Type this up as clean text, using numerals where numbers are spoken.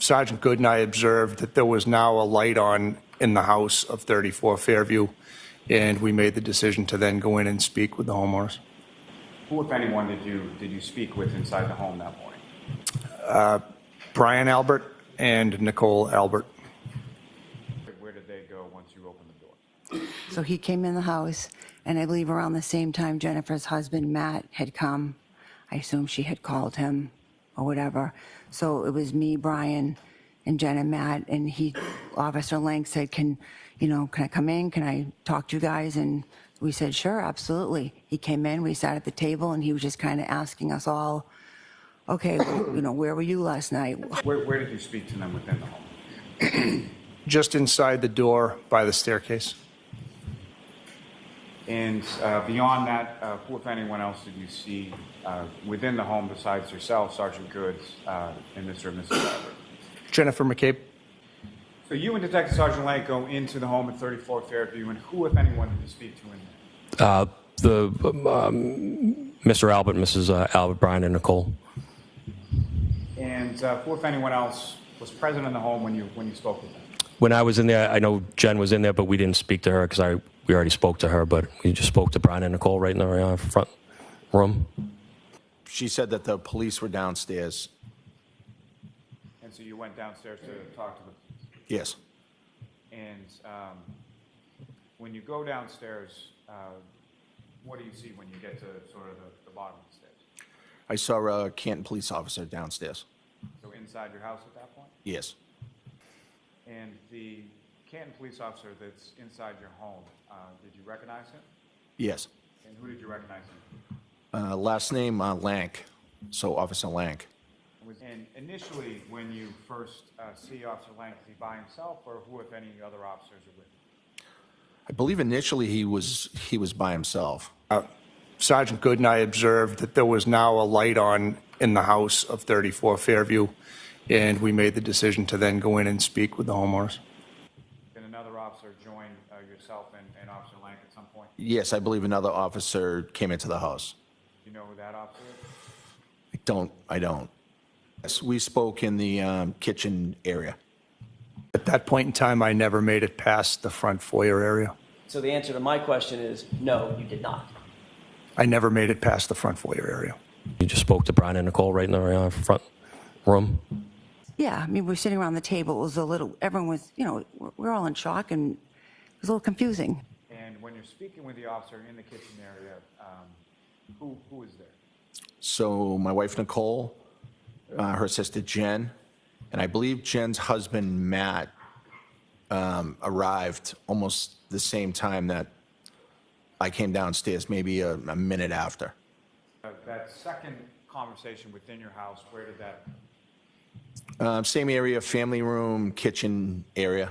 Sergeant Good and I observed that there was now a light on in the house of 34 Fairview, and we made the decision to then go in and speak with the homeowners. Who, if anyone, did you speak with inside the home that morning? Brian Albert and Nicole Albert. Where did they go once you opened the door? So he came in the house, and I believe around the same time Jennifer's husband, Matt, had come. I assume she had called him or whatever. So it was me, Brian, and Jen and Matt, and Officer Lang said, can I come in? Can I talk to you guys? And we said, sure, absolutely. He came in, we sat at the table, and he was just kind of asking us all, okay, where were you last night? Where did you speak to them within the home? Just inside the door by the staircase. And beyond that, who, if anyone else, did you see within the home besides yourself, Sergeant Goods, and Mr. and Mrs. Albert? Jennifer McCabe. So you and Detective Sergeant Lang go into the home at 34 Fairview, and who, if anyone, did you speak to in there? Mr. Albert, Mrs. Albert, Brian, and Nicole. And who, if anyone else, was present in the home when you spoke with them? When I was in there, I know Jen was in there, but we didn't speak to her because we already spoke to her, but we just spoke to Brian and Nicole right in the front room. She said that the police were downstairs. And so you went downstairs to talk to the police? Yes. And when you go downstairs, what do you see when you get to sort of the bottom of the stairs? I saw a Canton police officer downstairs. So inside your house at that point? Yes. And the Canton police officer that's inside your home, did you recognize him? Yes. And who did you recognize him? Last name Lank, so Officer Lank. And initially, when you first see Officer Lank, is he by himself, or who, if any, other officers are with him? I believe initially he was by himself. Sergeant Good and I observed that there was now a light on in the house of 34 Fairview, and we made the decision to then go in and speak with the homeowners. Did another officer join yourself and Officer Lank at some point? Yes, I believe another officer came into the house. Do you know who that officer is? I don't. Yes, we spoke in the kitchen area. At that point in time, I never made it past the front foyer area. So the answer to my question is no, you did not. I never made it past the front foyer area. We just spoke to Brian and Nicole right in the front room. Yeah, I mean, we're sitting around the table. It was everyone was, we're all in shock, and it was a little confusing. And when you're speaking with the officer in the kitchen area, who is there? So my wife Nicole, her sister Jen, and I believe Jen's husband Matt arrived almost the same time that I came downstairs, maybe a minute after. That second conversation within your house, where did that? Same area, family room, kitchen area.